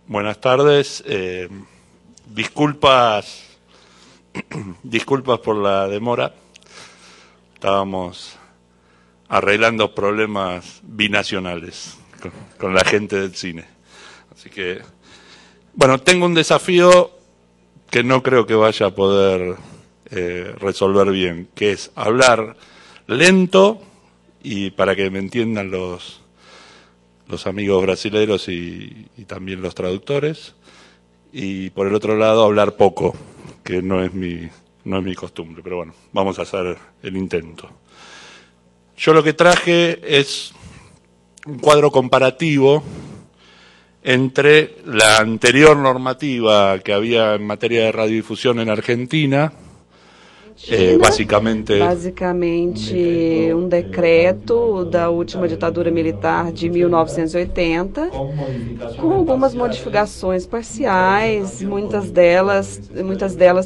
Buenas tardes. Disculpas por la demora. Estábamos arreglando problemas binacionales con la gente del cine. Así que, bueno, tengo un desafío que no creo que vaya a poder resolver bien, que es hablar lento y para que me entiendan los amigos brasileños y también los traductores, y por el otro lado hablar poco, que no es mi costumbre, pero bueno, vamos a hacer el intento. Yo lo que traje es un cuadro comparativo entre la anterior normativa que había en materia de radiodifusión en Argentina, basicamente um decreto da última ditadura militar de 1980, com algumas modificações parciais, muitas delas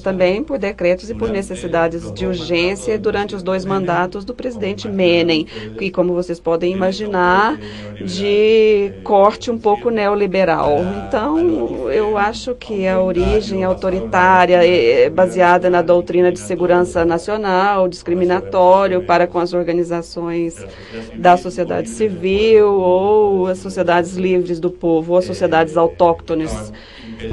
também por decretos e por necessidades de urgência durante os 2 mandatos do presidente Menem, e como vocês podem imaginar, de corte um pouco neoliberal. Então, eu acho que a origem autoritária baseada na doutrina de segurança nacional, discriminatório para com as organizações da sociedade civil ou as sociedades livres do povo, ou as sociedades autóctones.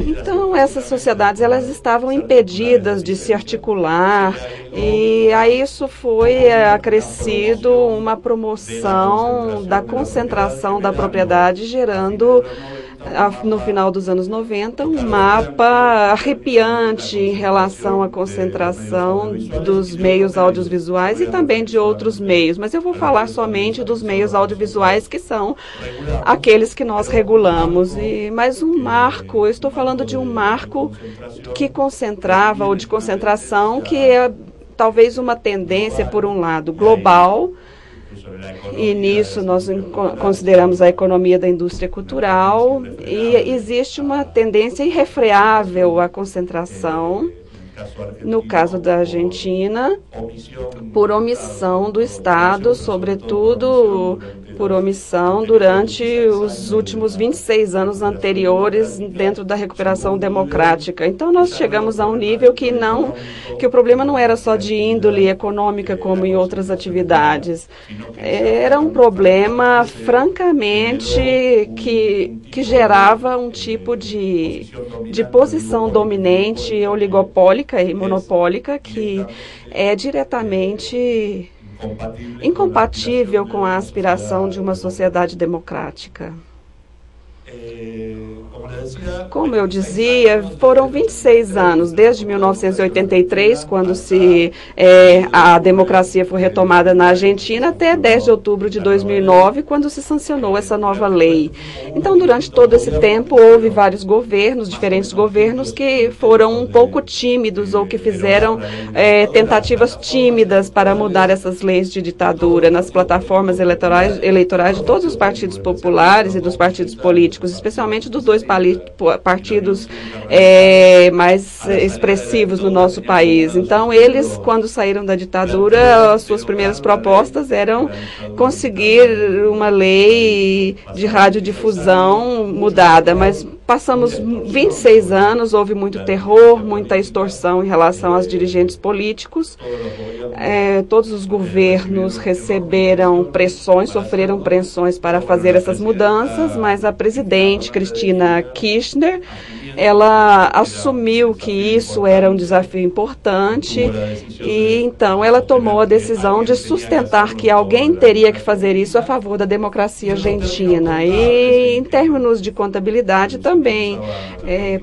Então, essas sociedades elas estavam impedidas de se articular e a isso foi acrescido uma promoção da concentração da propriedade, gerando no final dos anos 90, um mapa arrepiante em relação à concentração dos meios audiovisuais e também de outros meios, mas eu vou falar somente dos meios audiovisuais, que são aqueles que nós regulamos. Mas um marco, eu estou falando de um marco que concentrava, ou de concentração, que é talvez uma tendência, por um lado, global, e nisso nós consideramos a economia da indústria cultural, e existe uma tendência irrefreável à concentração, no caso da Argentina, por omissão do Estado, sobretudo por omissão durante os últimos 26 anos anteriores dentro da recuperação democrática. Então nós chegamos a um nível que o problema não era só de índole econômica como em outras atividades. Era um problema francamente que gerava um tipo de posição dominante, oligopólica e monopólica que é diretamente incompatível com a aspiração de uma sociedade democrática. Como eu dizia, foram 26 anos, desde 1983, quando a democracia foi retomada na Argentina, até 10 de outubro de 2009, quando se sancionou essa nova lei. Então, durante todo esse tempo, houve vários governos, diferentes governos, que foram um pouco tímidos ou que fizeram tentativas tímidas para mudar essas leis de ditadura nas plataformas eleitorais de todos os partidos populares e dos partidos políticos, especialmente dos 2 partidos mais expressivos no nosso país. Então, eles, quando saíram da ditadura, as suas primeiras propostas eram conseguir uma lei de radiodifusão mudada, mas passamos 26 anos, houve muito terror, muita extorsão em relação aos dirigentes políticos. Todos os governos sofreram pressões para fazer essas mudanças, mas a presidente, Cristina Kirchner, ela assumiu que isso era um desafio importante e então ela tomou a decisão de sustentar que alguém teria que fazer isso a favor da democracia argentina. E em termos de contabilidade também,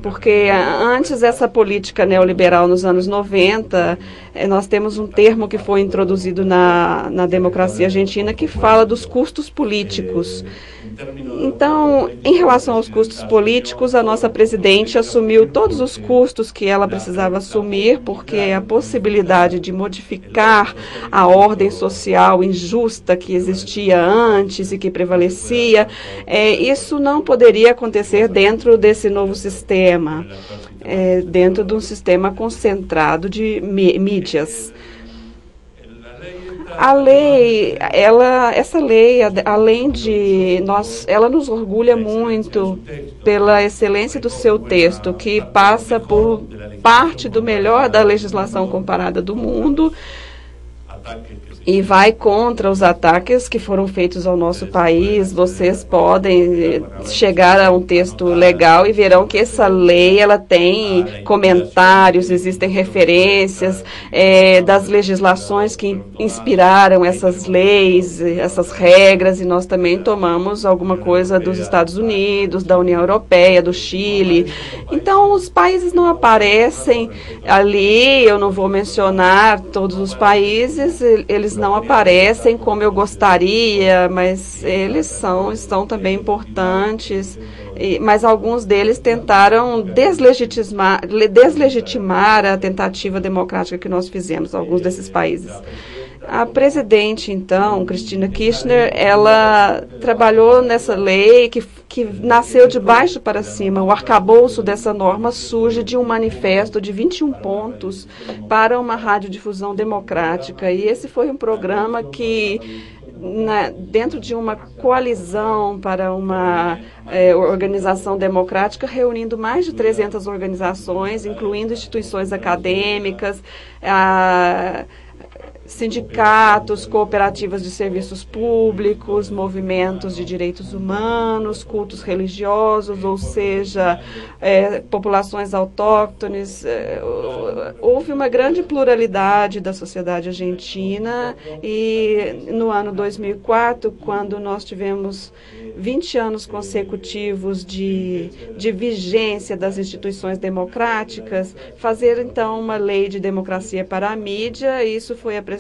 porque antes essa política neoliberal nos anos 90, nós temos um termo que foi introduzido na democracia argentina que fala dos custos políticos. Então, em relação aos custos políticos, a nossa presidente assumiu todos os custos que ela precisava assumir, porque a possibilidade de modificar a ordem social injusta que existia antes e que prevalecia, isso não poderia acontecer dentro desse novo sistema, dentro de um sistema concentrado de mídias. A lei, essa lei, além de ela nos orgulha muito pela excelência do seu texto, que passa por parte do melhor da legislação comparada do mundo e vai contra os ataques que foram feitos ao nosso país. Vocês podem chegar a um texto legal e verão que essa lei ela tem comentários, existem referências das legislações que inspiraram essas leis, essas regras, e nós também tomamos alguma coisa dos Estados Unidos, da União Europeia, do Chile. Então, os países não aparecem ali, eu não vou mencionar todos os países, eles não aparecem como eu gostaria, mas eles estão também importantes, mas alguns deles tentaram deslegitimar a tentativa democrática que nós fizemos, alguns desses países. A presidente, então, Cristina Kirchner, ela trabalhou nessa lei que nasceu de baixo para cima. O arcabouço dessa norma surge de um manifesto de 21 pontos para uma radiodifusão democrática. E esse foi um programa que, dentro de uma coalizão para uma organização democrática, reunindo mais de 300 organizações, incluindo instituições acadêmicas, sindicatos, cooperativas de serviços públicos, movimentos de direitos humanos, cultos religiosos, ou seja, populações autóctones. Houve uma grande pluralidade da sociedade argentina, e no ano 2004, quando nós tivemos 20 anos consecutivos de vigência das instituições democráticas, fazer então uma lei de democracia para a mídia. Isso foi apresentado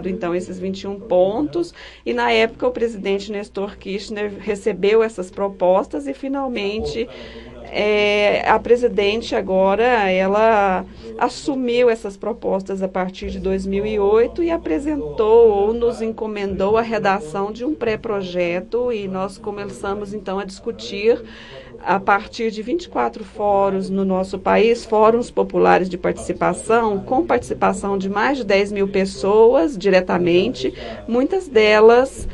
então esses 21 pontos, e na época o presidente Néstor Kirchner recebeu essas propostas e finalmente a presidente agora ela assumiu essas propostas a partir de 2008 e apresentou ou nos encomendou a redação de um pré-projeto, e nós começamos então a discutir a partir de 24 fóruns no nosso país, fóruns populares de participação, com participação de mais de 10 mil pessoas diretamente, muitas delas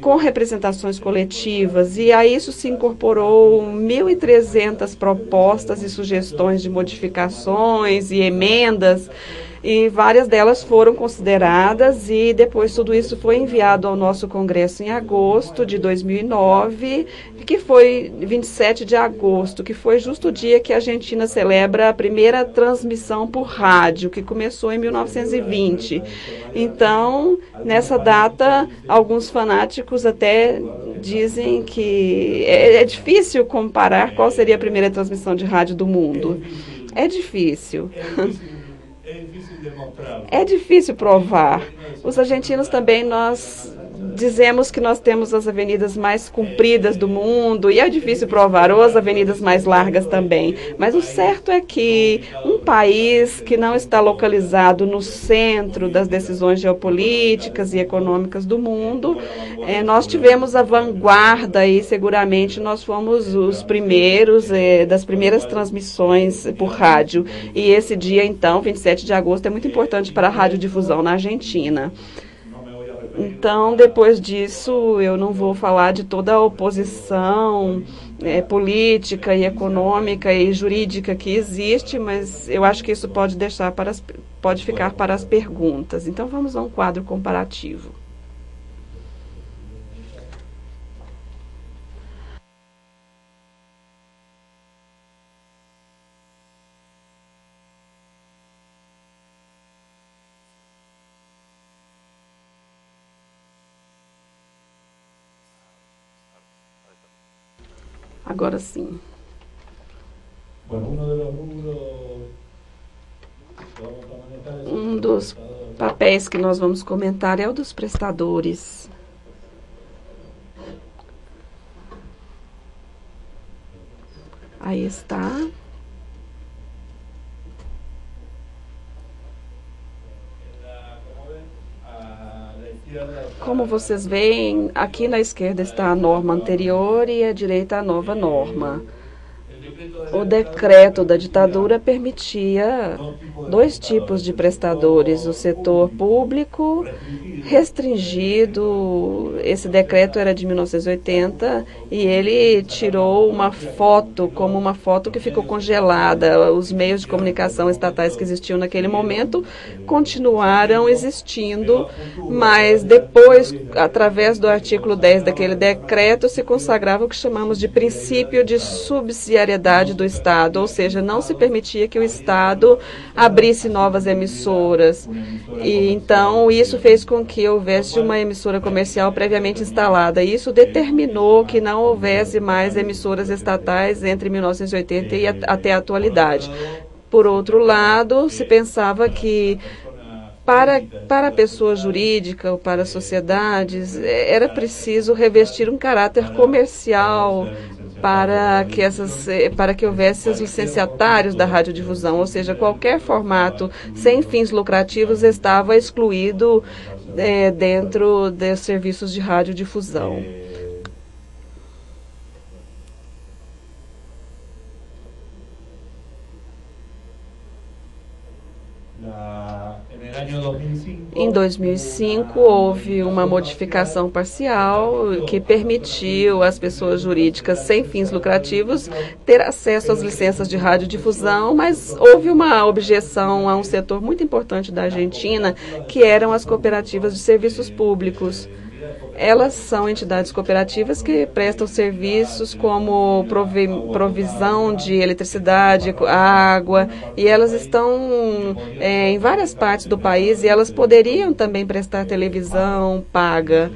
com representações coletivas, e a isso se incorporou 1.300 propostas e sugestões de modificações e emendas, e várias delas foram consideradas, e depois tudo isso foi enviado ao nosso Congresso em agosto de 2009, que foi 27 de agosto, que foi justo o dia que a Argentina celebra a primeira transmissão por rádio, que começou em 1920. Então, nessa data, alguns fanáticos até dizem que é difícil comparar qual seria a primeira transmissão de rádio do mundo. É difícil. É difícil provar. Os argentinos também, nós dizemos que nós temos as avenidas mais compridas do mundo, e é difícil provar, ou as avenidas mais largas também. Mas o certo é que um país que não está localizado no centro das decisões geopolíticas e econômicas do mundo, nós tivemos a vanguarda, e seguramente nós fomos os primeiros, das primeiras transmissões por rádio. E esse dia, então, 27 de agosto, é muito importante para a radiodifusão na Argentina. Então, depois disso, eu não vou falar de toda a oposição política e econômica e jurídica que existe, mas eu acho que isso pode ficar para as perguntas. Então, vamos a um quadro comparativo. Agora sim. Um dos papéis que nós vamos comentar é o dos prestadores. Aí está. Como vocês veem, aqui na esquerda está a norma anterior e à direita a nova norma. O decreto da ditadura permitia dois tipos de prestadores: o setor público restringido. Esse decreto era de 1980 e ele tirou uma foto, como uma foto que ficou congelada. Os meios de comunicação estatais que existiam naquele momento continuaram existindo, mas depois, através do artigo 10 daquele decreto, se consagrava o que chamamos de princípio de subsidiariedade do Estado, ou seja, não se permitia que o Estado abrisse novas emissoras. E então isso fez com que houvesse uma emissora comercial previamente instalada. Isso determinou que não houvesse mais emissoras estatais entre 1980 e até a atualidade. Por outro lado, se pensava que para a pessoa jurídica ou para as sociedades era preciso revestir um caráter comercial para que houvesse os licenciatários da radiodifusão, ou seja, qualquer formato sem fins lucrativos estava excluído dentro dos serviços de radiodifusão. Em 2005, houve uma modificação parcial que permitiu às pessoas jurídicas sem fins lucrativos ter acesso às licenças de radiodifusão, mas houve uma objeção a um setor muito importante da Argentina, que eram as cooperativas de serviços públicos. Elas são entidades cooperativas que prestam serviços como provisão de eletricidade, água, e elas estão em várias partes do país e elas poderiam também prestar televisão paga.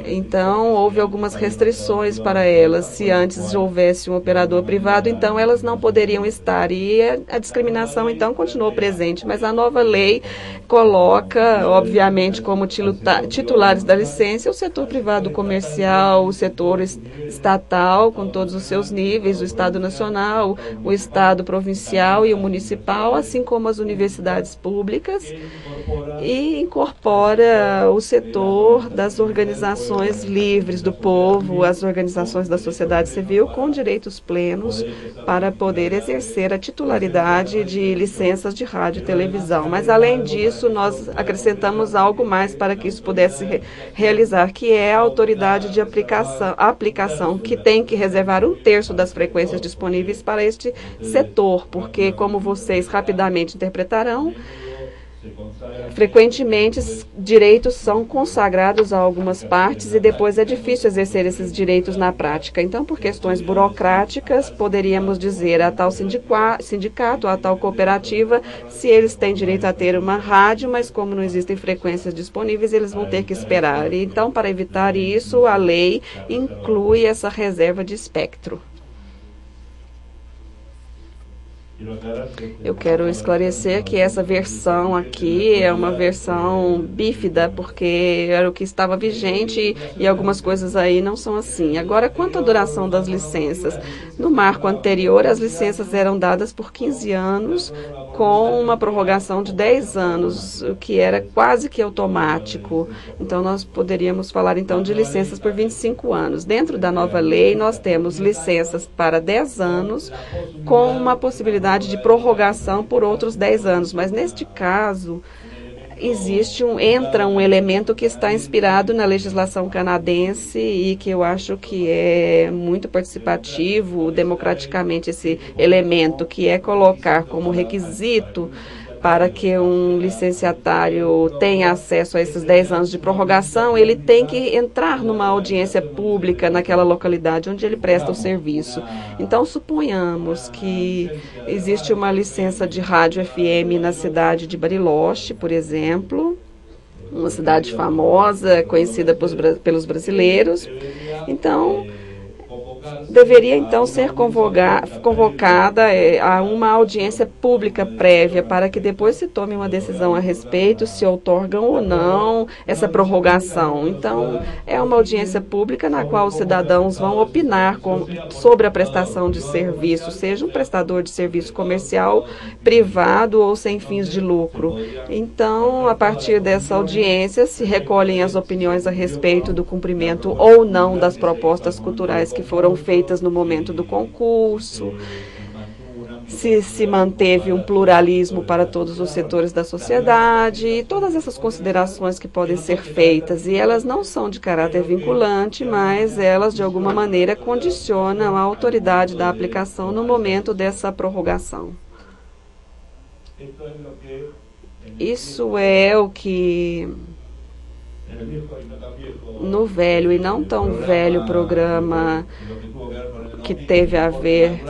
Então, houve algumas restrições para elas. Se antes houvesse um operador privado, então elas não poderiam estar. E a discriminação, então, continuou presente. Mas a nova lei coloca, obviamente, como titulares da licença o setor privado comercial, o setor estatal, com todos os seus níveis, o Estado Nacional, o Estado Provincial e o Municipal, assim como as universidades públicas, e incorpora o setor das organizações livres do povo, as organizações da sociedade civil com direitos plenos para poder exercer a titularidade de licenças de rádio e televisão. Mas, além disso, nós acrescentamos algo mais para que isso pudesse realizar, que é a autoridade de aplicação, que tem que reservar 1/3 das frequências disponíveis para este setor, porque, como vocês rapidamente interpretarão, frequentemente, direitos são consagrados a algumas partes e depois é difícil exercer esses direitos na prática. Então, por questões burocráticas, poderíamos dizer a tal sindicato, a tal cooperativa, se eles têm direito a ter uma rádio, mas como não existem frequências disponíveis, eles vão ter que esperar. Então, para evitar isso, a lei inclui essa reserva de espectro. Eu quero esclarecer que essa versão aqui é uma versão bífida, porque era o que estava vigente e algumas coisas aí não são assim. Agora, quanto à duração das licenças, no marco anterior, as licenças eram dadas por 15 anos, com uma prorrogação de 10 anos, o que era quase que automático. Então, nós poderíamos falar, então, de licenças por 25 anos. Dentro da nova lei, nós temos licenças para 10 anos, com uma possibilidade de prorrogação por outros 10 anos, mas neste caso entra um elemento que está inspirado na legislação canadense e que eu acho que é muito participativo democraticamente, esse elemento que é colocar como requisito para que um licenciatário tenha acesso a esses 10 anos de prorrogação, ele tem que entrar numa audiência pública naquela localidade onde ele presta o serviço. Então, suponhamos que existe uma licença de rádio FM na cidade de Bariloche, por exemplo, uma cidade famosa, conhecida pelos brasileiros. Então, deveria então ser convocada a uma audiência pública prévia para que depois se tome uma decisão a respeito se outorgam ou não essa prorrogação. Então, é uma audiência pública na qual os cidadãos vão opinar sobre a prestação de serviço, seja um prestador de serviço comercial, privado ou sem fins de lucro. Então, a partir dessa audiência, se recolhem as opiniões a respeito do cumprimento ou não das propostas culturais que foram feitas no momento do concurso. se manteve um pluralismo para todos os setores da sociedade, e todas essas considerações que podem ser feitas, e elas não são de caráter vinculante, mas elas, de alguma maneira, condicionam a autoridade da aplicação no momento dessa prorrogação. Isso é o que, no velho e não tão velho programa que teve a ver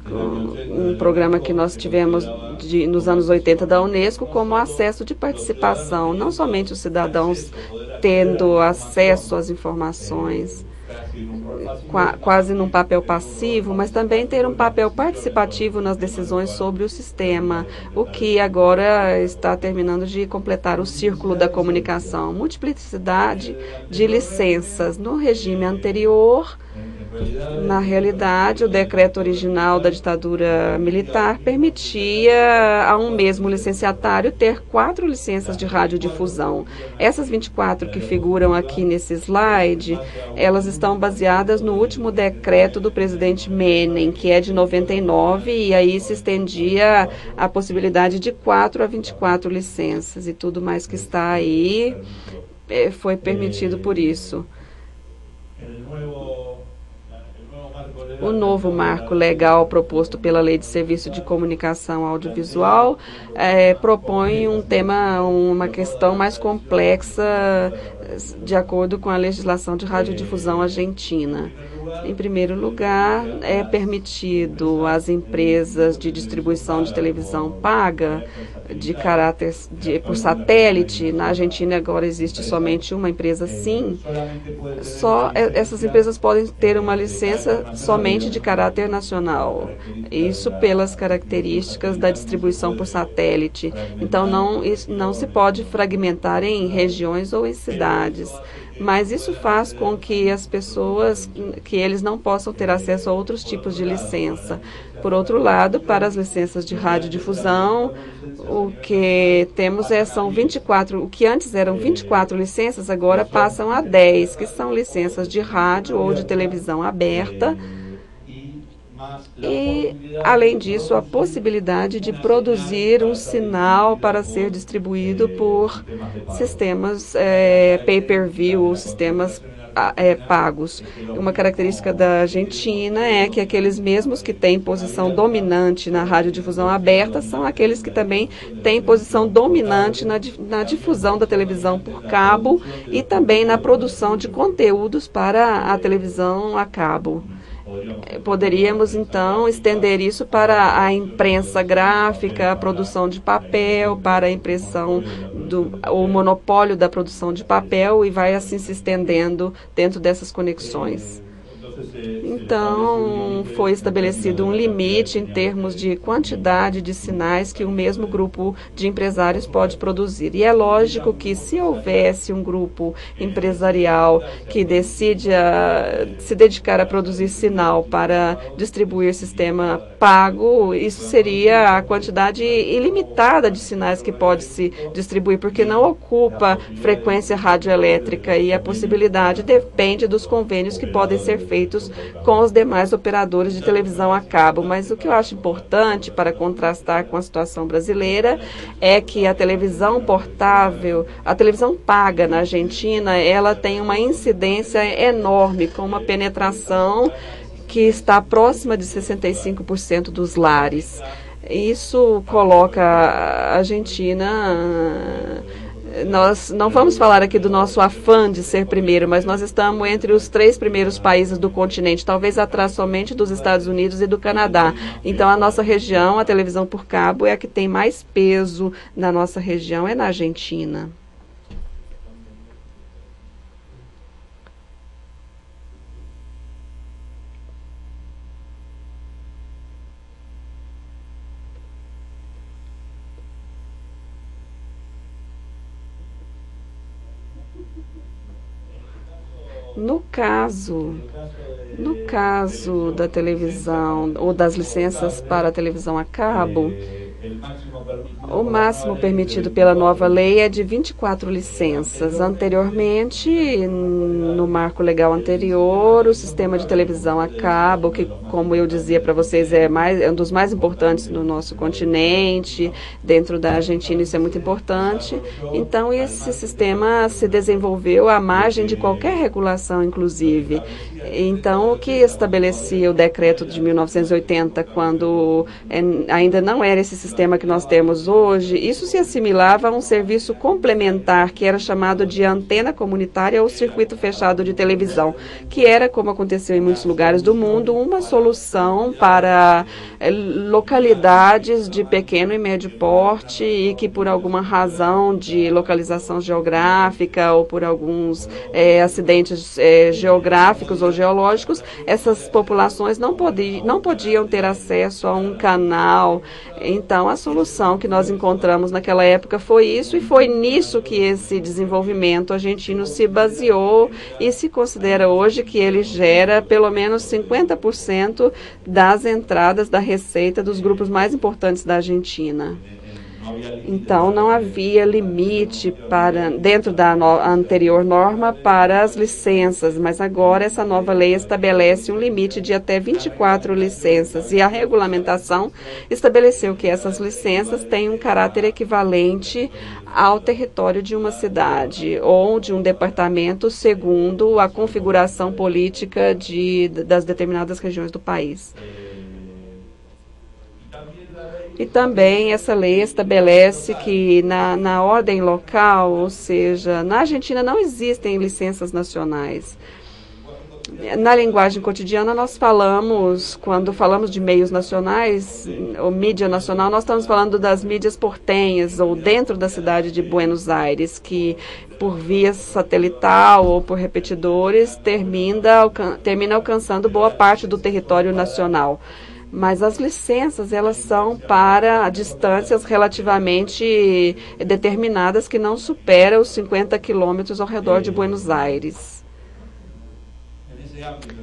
com um programa que nós tivemos nos anos 80 da Unesco, como acesso de participação, não somente os cidadãos tendo acesso às informações, quase num papel passivo, mas também ter um papel participativo nas decisões sobre o sistema, o que agora está terminando de completar o círculo da comunicação. Multiplicidade de licenças. No regime anterior, na realidade, o decreto original da ditadura militar permitia a um mesmo licenciatário ter 4 licenças de radiodifusão. Essas 24 que figuram aqui nesse slide, elas estão baseadas no último decreto do presidente Menem, que é de 99, e aí se estendia a possibilidade de 4 a 24 licenças, e tudo mais que está aí foi permitido por isso. O novo marco legal proposto pela Lei de Serviço de Comunicação Audiovisual propõe uma questão mais complexa de acordo com a legislação de radiodifusão argentina. Em primeiro lugar, é permitido às empresas de distribuição de televisão paga de caráter por satélite. Na Argentina agora existe somente uma empresa, sim. Só essas empresas podem ter uma licença somente de caráter nacional. Isso pelas características da distribuição por satélite. Então não se pode fragmentar em regiões ou em cidades. Mas isso faz com que as pessoas, que eles não possam ter acesso a outros tipos de licença. Por outro lado, para as licenças de radiodifusão, o que temos são 24, o que antes eram 24 licenças, agora passam a 10, que são licenças de rádio ou de televisão aberta. E, além disso, a possibilidade de produzir um sinal para ser distribuído por sistemas pay-per-view ou sistemas pagos. Uma característica da Argentina é que aqueles mesmos que têm posição dominante na radiodifusão aberta são aqueles que também têm posição dominante na difusão da televisão por cabo e também na produção de conteúdos para a televisão a cabo. Poderíamos, então, estender isso para a imprensa gráfica, a produção de papel, para a impressão, o monopólio da produção de papel, e vai assim se estendendo dentro dessas conexões. Então, foi estabelecido um limite em termos de quantidade de sinais que o mesmo grupo de empresários pode produzir. E é lógico que, se houvesse um grupo empresarial que decide se dedicar a produzir sinal para distribuir sistema pago, isso seria a quantidade ilimitada de sinais que pode se distribuir, porque não ocupa frequência radioelétrica, e a possibilidade depende dos convênios que podem ser feitos com os demais operadores de televisão a cabo. Mas o que eu acho importante para contrastar com a situação brasileira é que a televisão portável, a televisão paga na Argentina, ela tem uma incidência enorme, com uma penetração que está próxima de 65% dos lares. Isso coloca a Argentina... Nós não vamos falar aqui do nosso afã de ser primeiro, mas nós estamos entre os 3 primeiros países do continente, talvez atrás somente dos Estados Unidos e do Canadá. Então, a nossa região, a televisão por cabo, é a que tem mais peso na nossa região, é na Argentina. No caso da televisão ou das licenças para a televisão a cabo, O máximo permitido pela nova lei é de 24 licenças. Anteriormente, no marco legal anterior, o sistema de televisão a cabo, que, como eu dizia para vocês, é um dos mais importantes no nosso continente, dentro da Argentina isso é muito importante. Então, esse sistema se desenvolveu à margem de qualquer regulação, inclusive. Então, o que estabelecia o decreto de 1980, quando ainda não era esse sistema que nós temos hoje, isso se assimilava a um serviço complementar que era chamado de antena comunitária ou circuito fechado de televisão, que era, como aconteceu em muitos lugares do mundo, uma solução para localidades de pequeno e médio porte e que, por alguma razão de localização geográfica ou por alguns acidentes geográficos ou geológicos, essas populações não podiam ter acesso a um canal. Então, a solução que nós encontramos naquela época foi isso, e foi nisso que esse desenvolvimento argentino se baseou, e se considera hoje que ele gera pelo menos 50% das entradas da receita dos grupos mais importantes da Argentina. Então, não havia limite dentro da anterior norma para as licenças, mas agora essa nova lei estabelece um limite de até 24 licenças, e a regulamentação estabeleceu que essas licenças têm um caráter equivalente ao território de uma cidade ou de um departamento, segundo a configuração política das determinadas regiões do país. E também essa lei estabelece que na ordem local, ou seja, na Argentina não existem licenças nacionais. Na linguagem cotidiana nós falamos, quando falamos de meios nacionais, ou mídia nacional, nós estamos falando das mídias portenhas, ou dentro da cidade de Buenos Aires, que por via satelital ou por repetidores termina alcançando boa parte do território nacional. Mas as licenças, elas são para distâncias relativamente determinadas que não superam os 50 quilômetros ao redor de Buenos Aires.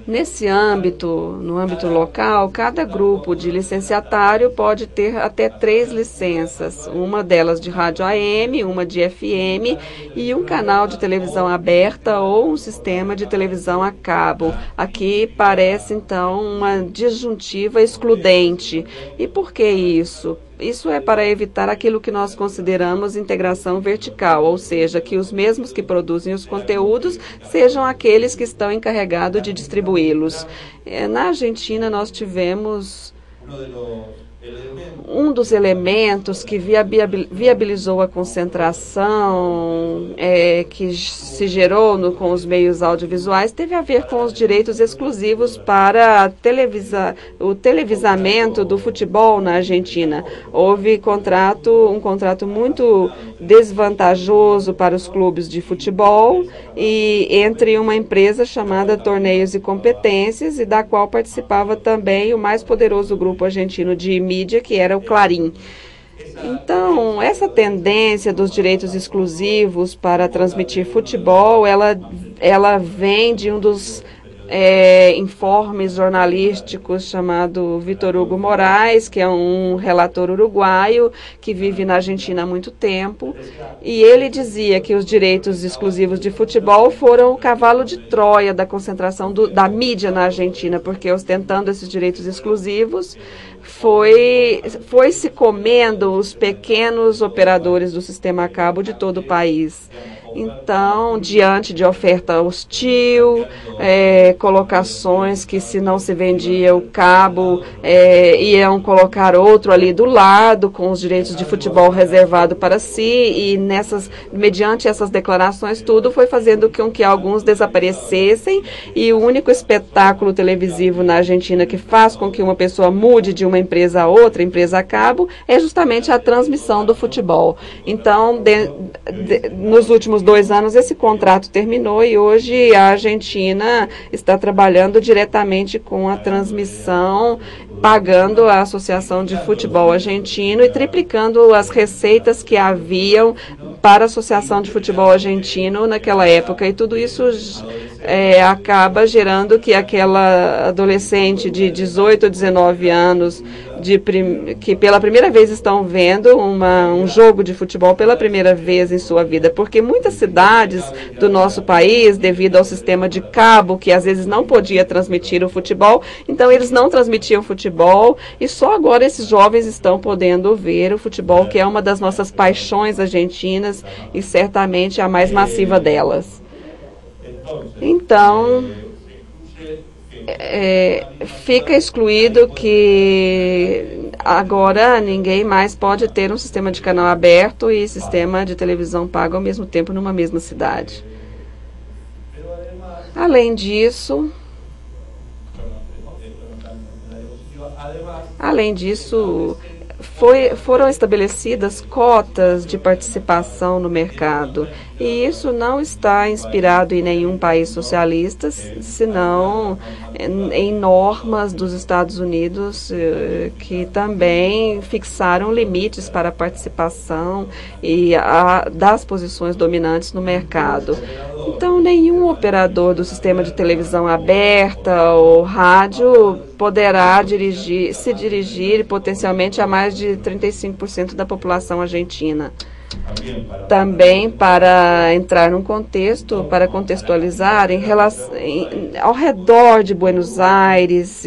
Nesse âmbito, no âmbito local, cada grupo de licenciatário pode ter até 3 licenças, uma delas de rádio AM, uma de FM e um canal de televisão aberta ou um sistema de televisão a cabo. Aqui parece, então, uma disjuntiva excludente. E por que isso? Isso é para evitar aquilo que nós consideramos integração vertical, ou seja, que os mesmos que produzem os conteúdos sejam aqueles que estão encarregados de distribuí-los. Na Argentina, nós tivemos um dos elementos que viabilizou a concentração que se gerou com os meios audiovisuais teve a ver com os direitos exclusivos para o televisamento do futebol na Argentina. Houve um contrato muito desvantajoso para os clubes de futebol e entre uma empresa chamada Torneios e Competências, e da qual participava também o mais poderoso grupo argentino de mídia, que era o Clarim. Então, essa tendência dos direitos exclusivos para transmitir futebol, ela vem de um dos informes jornalísticos chamado Vitor Hugo Moraes, que é um relator uruguaio que vive na Argentina há muito tempo, e ele dizia que os direitos exclusivos de futebol foram o cavalo de Troia da concentração da mídia na Argentina, porque ostentando esses direitos exclusivos foi se comendo os pequenos operadores do sistema a cabo de todo o país. Então, diante de oferta hostil, colocações que, se não se vendia o cabo, iam colocar outro ali do lado, com os direitos de futebol reservado para si, e mediante essas declarações, tudo foi fazendo com que alguns desaparecessem, e o único espetáculo televisivo na Argentina que faz com que uma pessoa mude de uma empresa a outra, empresa a cabo, é justamente a transmissão do futebol. Então, nos últimos 2 anos, esse contrato terminou e hoje a Argentina está trabalhando diretamente com a transmissão, pagando a Associação de Futebol Argentino e triplicando as receitas que haviam para a Associação de Futebol Argentino naquela época. E tudo isso acaba gerando que aquela adolescente de 18 ou 19 anos que pela primeira vez estão vendo um jogo de futebol pela primeira vez em sua vida, porque muitas cidades do nosso país, devido ao sistema de cabo, que às vezes não podia transmitir o futebol, então eles não transmitiam futebol, e só agora esses jovens estão podendo ver o futebol, que é uma das nossas paixões argentinas e certamente a mais massiva delas. Então, fica excluído que agora ninguém mais pode ter um sistema de canal aberto e sistema de televisão pago ao mesmo tempo numa mesma cidade. Além disso, foram estabelecidas cotas de participação no mercado, e isso não está inspirado em nenhum país socialista, senão em normas dos Estados Unidos, que também fixaram limites para a participação das posições dominantes no mercado. Então, nenhum operador do sistema de televisão aberta ou rádio poderá se dirigir potencialmente a mais de 35% da população argentina. Também, para entrar num contexto, para contextualizar, ao redor de Buenos Aires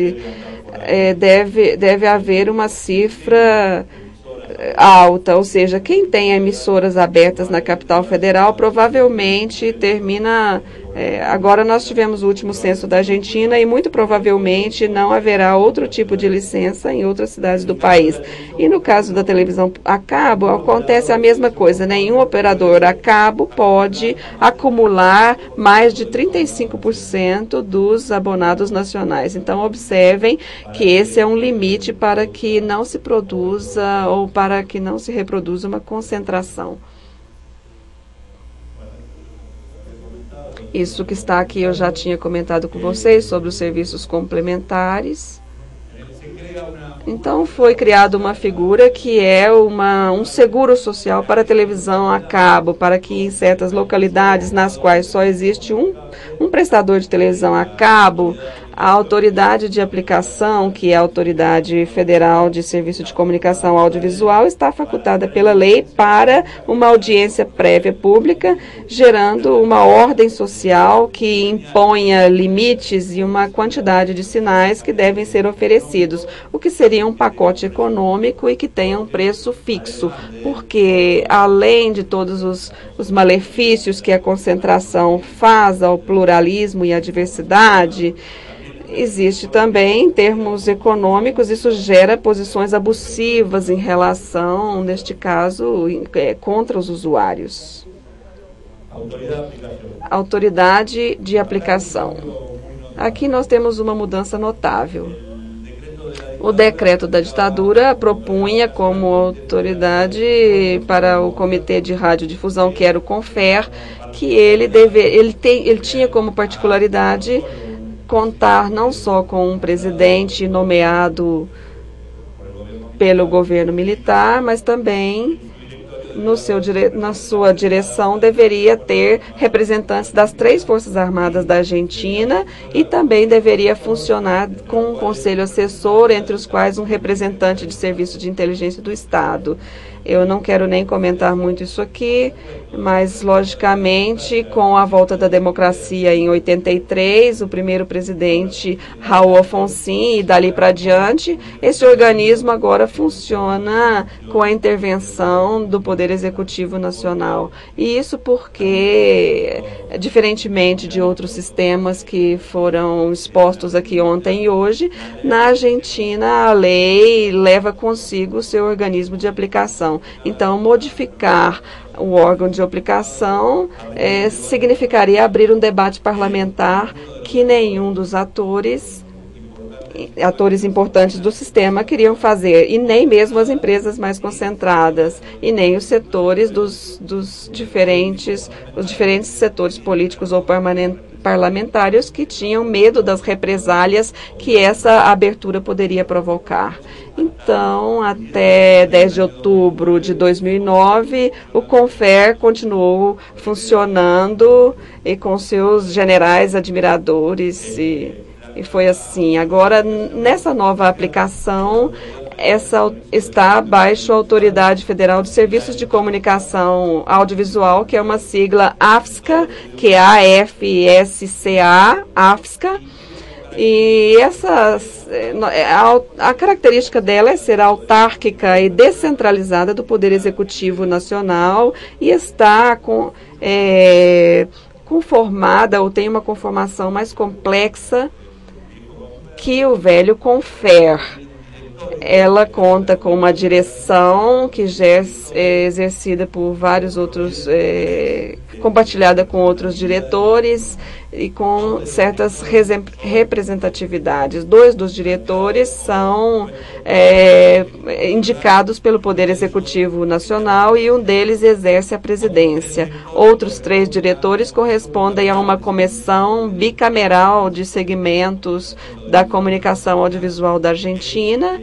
deve haver uma cifra alta, ou seja, quem tem emissoras abertas na capital federal provavelmente termina. Agora nós tivemos o último censo da Argentina e muito provavelmente não haverá outro tipo de licença em outras cidades do país. E no caso da televisão a cabo, acontece a mesma coisa. Nenhum operador a cabo pode acumular mais de 35% dos abonados nacionais. Então, observem que esse é um limite para que não se produza ou para que não se reproduza uma concentração. Isso que está aqui eu já tinha comentado com vocês sobre os serviços complementares. Então, foi criada uma figura que é um seguro social para a televisão a cabo, para que em certas localidades nas quais só existe um prestador de televisão a cabo, a autoridade de aplicação, que é a Autoridade Federal de Serviço de Comunicação Audiovisual, está facultada pela lei para uma audiência prévia pública, gerando uma ordem social que imponha limites e uma quantidade de sinais que devem ser oferecidos, o que seria um pacote econômico e que tenha um preço fixo, porque além de todos os malefícios que a concentração faz ao pluralismo e à diversidade, existe também, em termos econômicos, isso gera posições abusivas em relação, neste caso, contra os usuários. Autoridade de aplicação. Aqui nós temos uma mudança notável. O decreto da ditadura propunha como autoridade para o Comitê de Radiodifusão, que era o CONFER, que ele tinha como particularidade contar não só com um presidente nomeado pelo governo militar, mas também na sua direção deveria ter representantes das 3 Forças Armadas da Argentina e também deveria funcionar com um conselho assessor, entre os quais um representante de serviço de inteligência do Estado. Eu não quero nem comentar muito isso aqui, mas, logicamente, com a volta da democracia em 83, o primeiro presidente, Raul Alfonsín, e dali para diante, esse organismo agora funciona com a intervenção do Poder Executivo Nacional. E isso porque, diferentemente de outros sistemas que foram expostos aqui ontem e hoje, na Argentina a lei leva consigo o seu organismo de aplicação. Então, modificar o órgão de aplicação significaria abrir um debate parlamentar que nenhum dos atores importantes do sistema queriam fazer, e nem mesmo as empresas mais concentradas, e nem os setores os diferentes setores políticos ou parlamentares que tinham medo das represálias que essa abertura poderia provocar. Então, até 10 de outubro de 2009, o CONFER continuou funcionando e com seus generais admiradores e foi assim. Agora, nessa nova aplicação, essa está abaixo a Autoridade Federal de Serviços de Comunicação Audiovisual, que é uma sigla AFSCA, que é AFSCA, AFSCA. E a característica dela é ser autárquica e descentralizada do Poder Executivo Nacional e está conformada ou tem uma conformação mais complexa que o velho CONFER. Ela conta com uma direção que já é exercida por vários outros, compartilhada com outros diretores e com certas representatividades. 2 dos diretores são indicados pelo Poder Executivo Nacional e um deles exerce a presidência. Outros 3 diretores correspondem a uma comissão bicameral de segmentos da comunicação audiovisual da Argentina,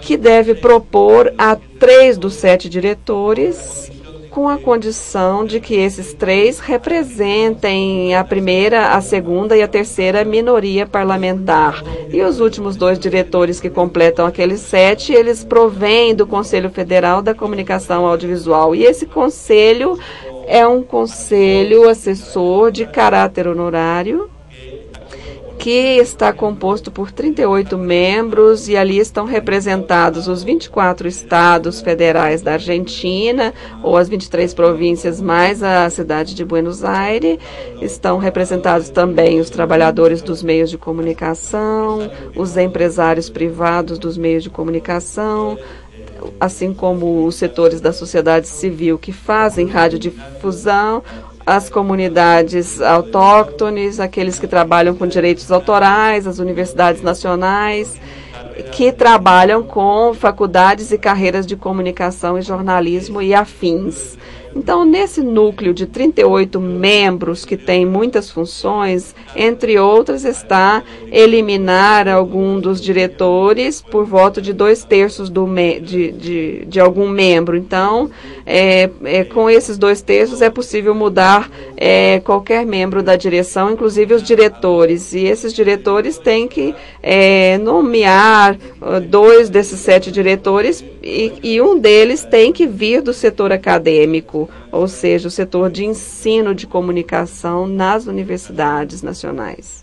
que deve propor a 3 dos 7 diretores, com a condição de que esses 3 representem a primeira, a segunda e a terceira minoria parlamentar. E os últimos 2 diretores que completam aqueles 7, eles provêm do Conselho Federal da Comunicação Audiovisual. E esse conselho é um conselho assessor de caráter honorário, que está composto por 38 membros e ali estão representados os 24 estados federais da Argentina, ou as 23 províncias mais a cidade de Buenos Aires. Estão representados também os trabalhadores dos meios de comunicação, os empresários privados dos meios de comunicação, assim como os setores da sociedade civil que fazem radiodifusão, as comunidades autóctones, aqueles que trabalham com direitos autorais, as universidades nacionais, que trabalham com faculdades e carreiras de comunicação e jornalismo e afins. Então, nesse núcleo de 38 membros que tem muitas funções, entre outras, está eliminar algum dos diretores por voto de 2/3 de algum membro. Então, com esses 2/3 é possível mudar qualquer membro da direção, inclusive os diretores. E esses diretores têm que nomear 2 desses 7 diretores e um deles tem que vir do setor acadêmico, ou seja, o setor de ensino de comunicação nas universidades nacionais.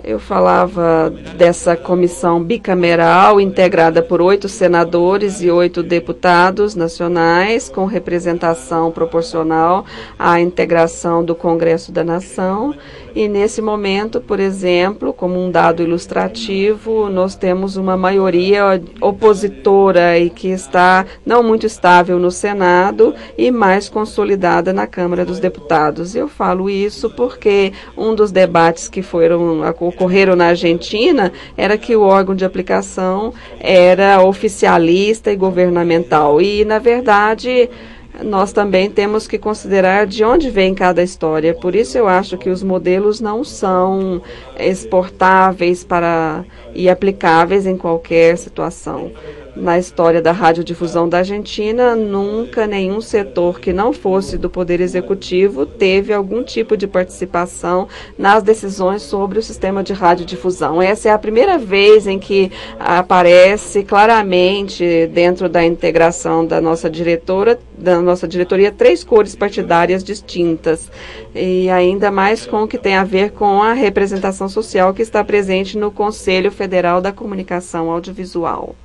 Eu falava dessa comissão bicameral integrada por 8 senadores e 8 deputados nacionais, com representação proporcional à integração do Congresso da Nação. E nesse momento, por exemplo, como um dado ilustrativo, nós temos uma maioria opositora e que está não muito estável no Senado e mais consolidada na Câmara dos Deputados. Eu falo isso porque um dos debates que ocorreram na Argentina era que o órgão de aplicação era oficialista e governamental. E, na verdade, nós também temos que considerar de onde vem cada história. Por isso eu acho que os modelos não são exportáveis e aplicáveis em qualquer situação. Na história da radiodifusão da Argentina, nunca nenhum setor que não fosse do Poder Executivo teve algum tipo de participação nas decisões sobre o sistema de radiodifusão. Essa é a primeira vez em que aparece claramente dentro da integração da nossa diretoria 3 cores partidárias distintas, e ainda mais com o que tem a ver com a representação social que está presente no Conselho Federal da Comunicação Audiovisual.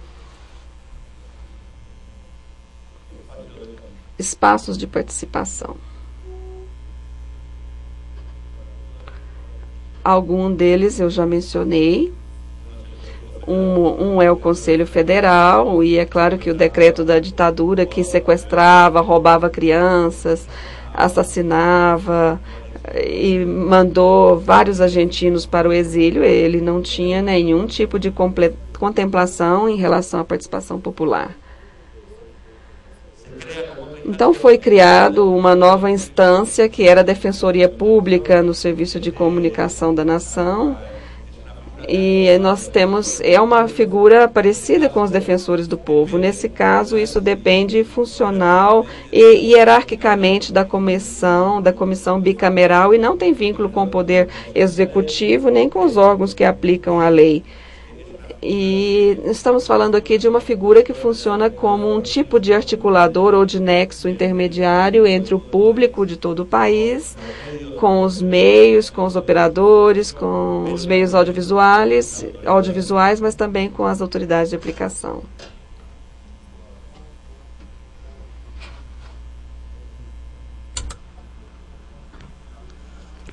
Espaços de participação. Algum deles eu já mencionei. Um é o Conselho Federal, e é claro que o decreto da ditadura que sequestrava, roubava crianças, assassinava, e mandou vários argentinos para o exílio. Ele não tinha nenhum tipo de contemplação em relação à participação popular. Então foi criado uma nova instância, que era a Defensoria Pública no Serviço de Comunicação da Nação, e nós temos, é uma figura parecida com os defensores do povo. Nesse caso, isso depende funcional e hierarquicamente da comissão bicameral, e não tem vínculo com o poder executivo nem com os órgãos que aplicam a lei. E estamos falando aqui de uma figura que funciona como um tipo de articulador ou de nexo intermediário entre o público de todo o país, com os meios, com os operadores, com os meios audiovisuais, mas também com as autoridades de aplicação.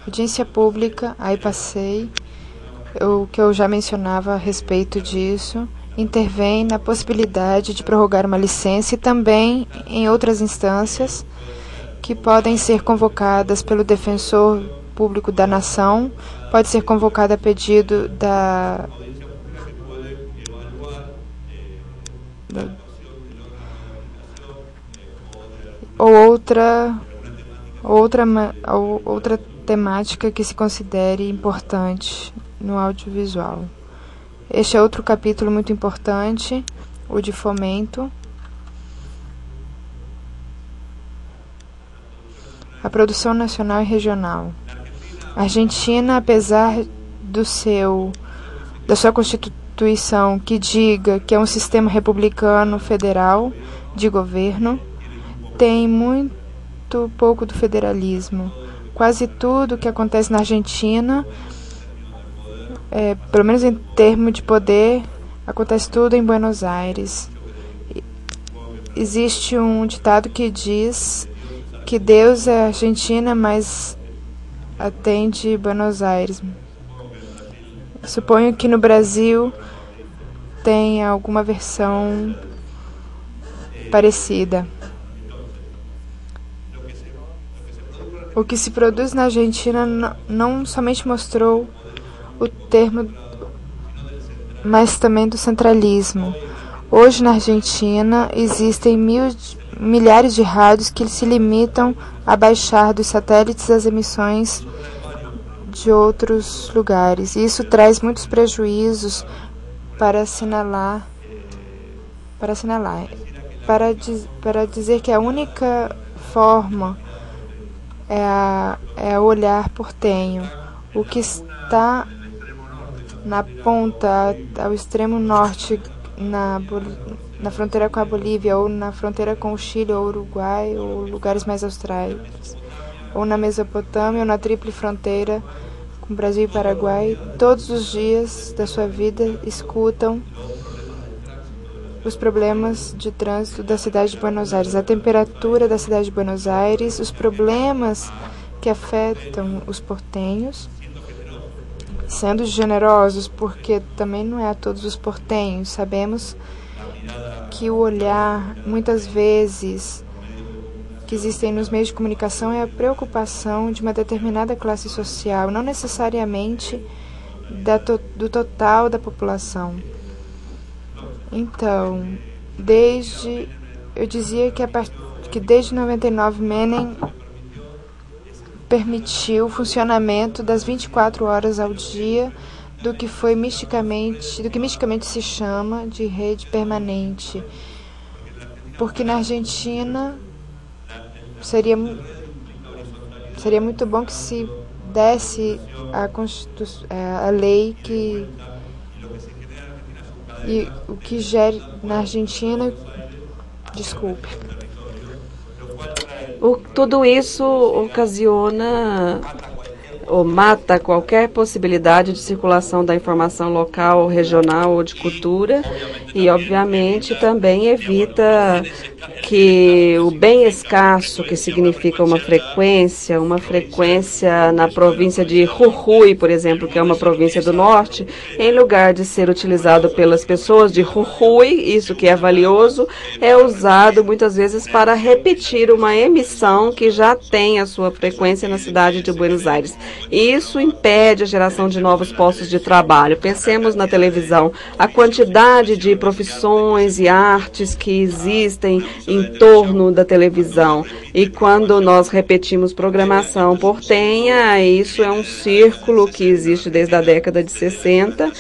Audiência pública, aí passei. O que eu já mencionava a respeito disso, intervém na possibilidade de prorrogar uma licença e também em outras instâncias que podem ser convocadas pelo Defensor Público da Nação, pode ser convocada a pedido outra temática que se considere importante no audiovisual. Este é outro capítulo muito importante, o de fomento. A produção nacional e regional. A Argentina, apesar da sua Constituição que diga que é um sistema republicano federal de governo, tem muito pouco do federalismo. Quase tudo que acontece na Argentina, pelo menos em termos de poder, acontece tudo em Buenos Aires. Existe um ditado que diz que Deus é Argentina, mas atende Buenos Aires. Suponho que no Brasil tem alguma versão parecida. O que se produz na Argentina não somente mostrou o termo, mas também do centralismo. Hoje na Argentina existem milhares de rádios que se limitam a baixar dos satélites as emissões de outros lugares. Isso traz muitos prejuízos para dizer que a única forma é o olhar portenho. O que está na ponta, ao extremo norte, na fronteira com a Bolívia, ou na fronteira com o Chile ou Uruguai, ou lugares mais austrais, ou na Mesopotâmia, ou na tríplice fronteira com Brasil e Paraguai, todos os dias da sua vida escutam os problemas de trânsito da cidade de Buenos Aires, a temperatura da cidade de Buenos Aires, os problemas que afetam os portenhos, sendo generosos, porque também não é a todos os portenhos. Sabemos que o olhar, muitas vezes, que existem nos meios de comunicação é a preocupação de uma determinada classe social, não necessariamente do total da população. Então, eu dizia que desde 99 Menem permitiu o funcionamento das 24 horas ao dia do que misticamente se chama de rede permanente. Porque na Argentina seria muito bom que se desse a lei e o que gere na Argentina, desculpe. Tudo isso ocasiona ou mata qualquer possibilidade de circulação da informação local, regional ou de cultura, e obviamente também evita que o bem escasso, que significa uma frequência na província de Jujuy, por exemplo, que é uma província do norte, em lugar de ser utilizado pelas pessoas de Jujuy, isso que é valioso, é usado muitas vezes para repetir uma emissão que já tem a sua frequência na cidade de Buenos Aires. E isso impede a geração de novos postos de trabalho. Pensemos na televisão, a quantidade de profissões e artes que existem em torno da televisão. E quando nós repetimos programação portenha, isso é um círculo que existe desde a década de 60,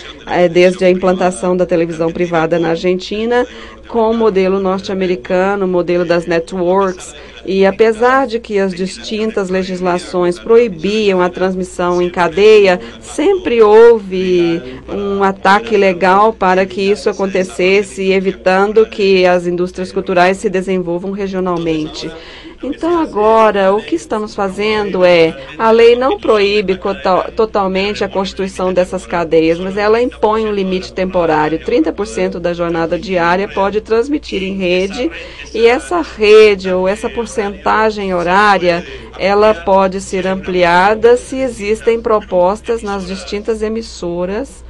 desde a implantação da televisão privada na Argentina, com o modelo norte-americano, o modelo das networks. E apesar de que as distintas legislações proibiam a transmissão em cadeia, sempre houve um ataque legal para que isso acontecesse, evitando que as indústrias culturais se desenvolvam regionalmente. Então, agora, o que estamos fazendo é, a lei não proíbe totalmente a constituição dessas cadeias, mas ela impõe um limite temporário. 30% da jornada diária pode transmitir em rede, e essa rede ou essa porcentagem horária, ela pode ser ampliada se existem propostas nas distintas emissoras,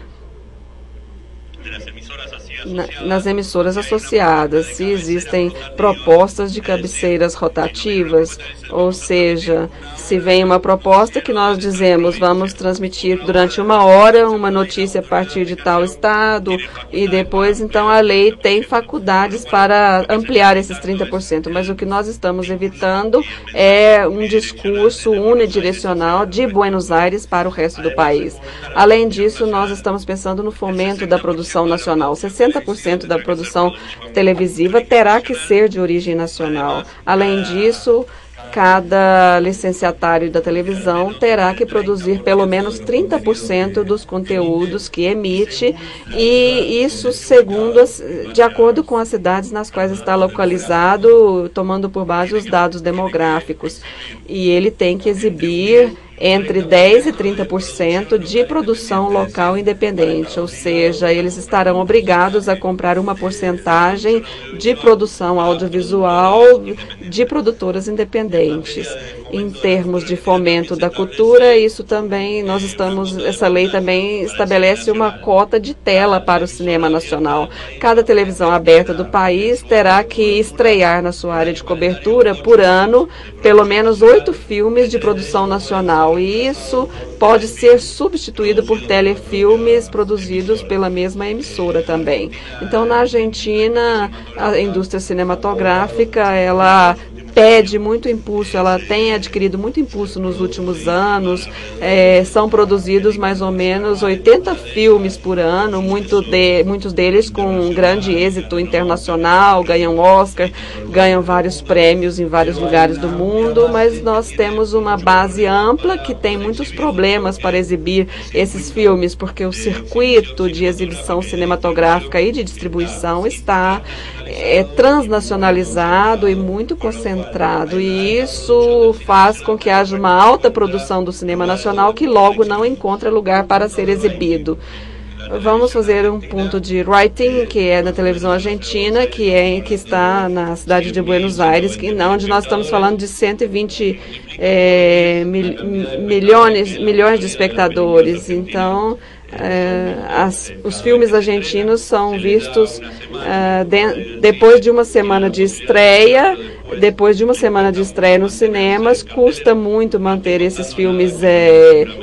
nas emissoras associadas, se existem propostas de cabeceiras rotativas, ou seja, se vem uma proposta que nós dizemos, vamos transmitir durante 1 hora uma notícia a partir de tal estado, e depois, então, a lei tem faculdades para ampliar esses 30%, mas o que nós estamos evitando é um discurso unidirecional de Buenos Aires para o resto do país. Além disso, nós estamos pensando no fomento da produção nacional. 60% da produção televisiva terá que ser de origem nacional. Além disso, cada licenciatário da televisão terá que produzir pelo menos 30% dos conteúdos que emite, e isso de acordo com as cidades nas quais está localizado, tomando por base os dados demográficos. E ele tem que exibir entre 10% e 30% de produção local independente, ou seja, eles estarão obrigados a comprar uma porcentagem de produção audiovisual de produtoras independentes. Em termos de fomento da cultura, isso também, essa lei também estabelece uma cota de tela para o cinema nacional. Cada televisão aberta do país terá que estrear na sua área de cobertura, por ano, pelo menos 8 filmes de produção nacional. E isso pode ser substituído por telefilmes produzidos pela mesma emissora também. Então, na Argentina, a indústria cinematográfica, ela pede muito impulso, ela tem adquirido muito impulso nos últimos anos. São produzidos mais ou menos 80 filmes por ano, muitos deles com um grande êxito internacional, ganham Oscar, ganham vários prêmios em vários lugares do mundo, mas nós temos uma base ampla que tem muitos problemas para exibir esses filmes, porque o circuito de exibição cinematográfica e de distribuição está transnacionalizado e muito concentrado, e isso faz com que haja uma alta produção do cinema nacional que logo não encontra lugar para ser exibido. Vamos fazer um ponto de writing, que é na televisão argentina, que está na cidade de Buenos Aires, onde nós estamos falando de 120 milhões de espectadores. Então, os filmes argentinos são vistos depois de uma semana de estreia. Depois de uma semana de estreia nos cinemas, custa muito manter esses filmes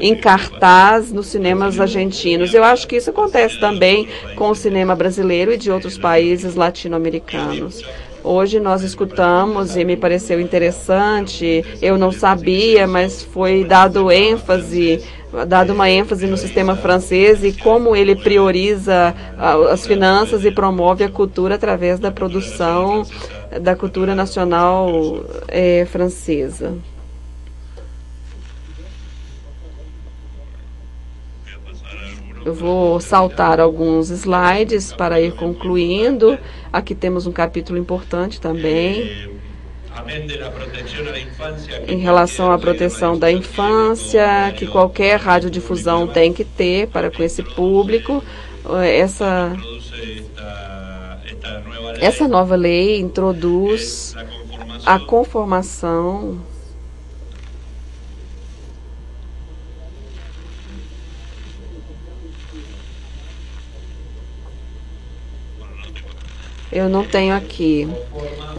em cartaz nos cinemas argentinos. Eu acho que isso acontece também com o cinema brasileiro e de outros países latino-americanos. Hoje nós escutamos e me pareceu interessante, eu não sabia, mas foi dado uma ênfase no sistema francês e como ele prioriza as finanças e promove a cultura através da produção da cultura nacional francesa. Eu vou saltar alguns slides para ir concluindo. Aqui temos um capítulo importante também. em relação à proteção da infância, que qualquer radiodifusão tem que ter para com esse público. Essa nova lei introduz a conformação eu não tenho aqui.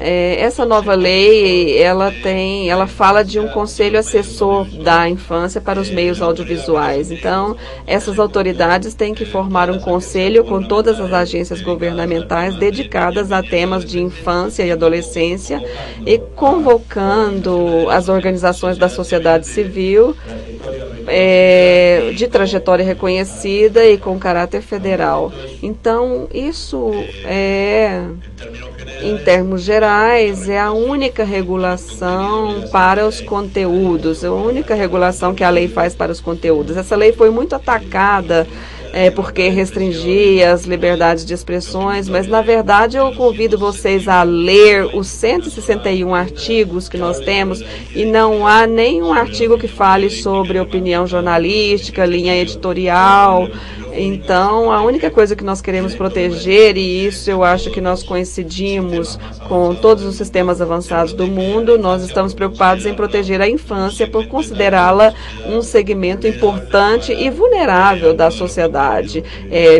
Essa nova lei, ela fala de um conselho assessor da infância para os meios audiovisuais. Então, essas autoridades têm que formar um conselho com todas as agências governamentais dedicadas a temas de infância e adolescência e convocando as organizações da sociedade civil de trajetória reconhecida e com caráter federal. Então, isso em termos gerais, é a única regulação para os conteúdos, a única regulação que a lei faz para os conteúdos. Essa lei foi muito atacada porque restringia as liberdades de expressões, mas, na verdade, eu convido vocês a ler os 161 artigos que nós temos e não há nenhum artigo que fale sobre opinião jornalística, linha editorial. Então, a única coisa que nós queremos proteger, e isso eu acho que nós coincidimos com todos os sistemas avançados do mundo, nós estamos preocupados em proteger a infância por considerá-la um segmento importante e vulnerável da sociedade,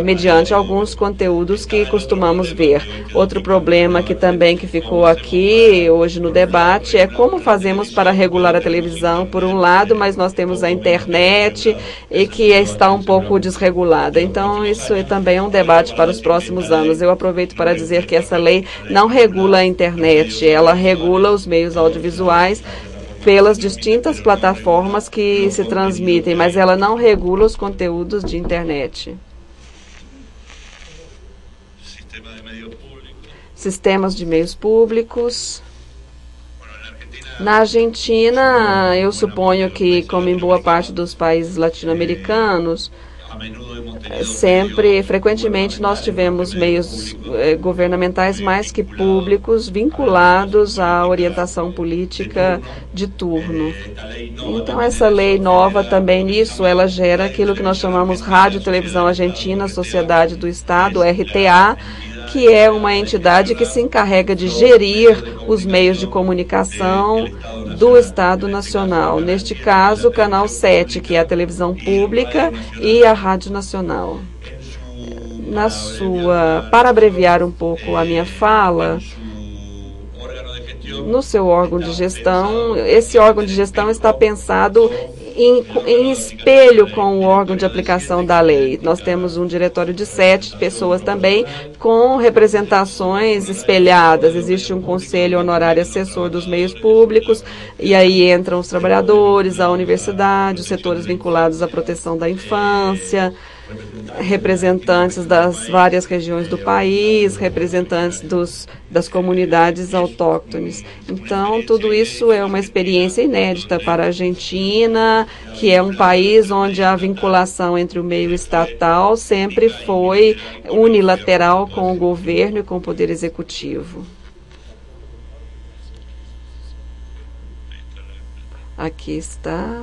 mediante alguns conteúdos que costumamos ver. Outro problema que ficou aqui hoje no debate é como fazemos para regular a televisão, por um lado, mas nós temos a internet e que está um pouco desregulada. Então, isso também é um debate para os próximos anos. Eu aproveito para dizer que essa lei não regula a internet, ela regula os meios audiovisuais pelas distintas plataformas que se transmitem, mas ela não regula os conteúdos de internet. Sistemas de meios públicos. Na Argentina, eu suponho que, como em boa parte dos países latino-americanos, frequentemente nós tivemos meios governamentais mais que públicos vinculados à orientação política de turno. Então, essa lei nova também nisso, ela gera aquilo que nós chamamos Rádio Televisão Argentina, Sociedade do Estado, RTA, que é uma entidade que se encarrega de gerir os meios de comunicação do Estado Nacional. Neste caso, o Canal 7, que é a televisão pública, e a Rádio Nacional. Para abreviar um pouco a minha fala, no seu órgão de gestão, esse órgão de gestão está pensado em espelho com o órgão de aplicação da lei. Nós temos um diretório de 7 pessoas também, com representações espelhadas. Existe um conselho honorário assessor dos meios públicos, e aí entram os trabalhadores, a universidade, os setores vinculados à proteção da infância, representantes das várias regiões do país, representantes das comunidades autóctones. Então, tudo isso é uma experiência inédita para a Argentina, que é um país onde a vinculação entre o meio estatal sempre foi unilateral com o governo e com o poder executivo. Aqui está.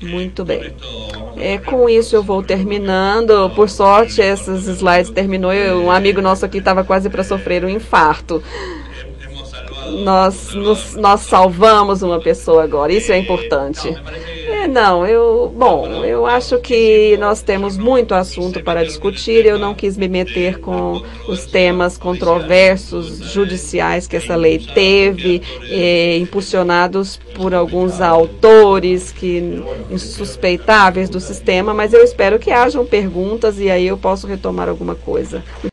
Muito bem. Com isso eu vou terminando. Por sorte, esses slides terminou. Um amigo nosso aqui estava quase para sofrer um infarto. Nós salvamos uma pessoa agora. Isso é importante. Eu acho que nós temos muito assunto para discutir. Eu não quis me meter com os temas controversos judiciais que essa lei teve, impulsionados por alguns autores insuspeitáveis do sistema, mas eu espero que hajam perguntas e aí eu posso retomar alguma coisa.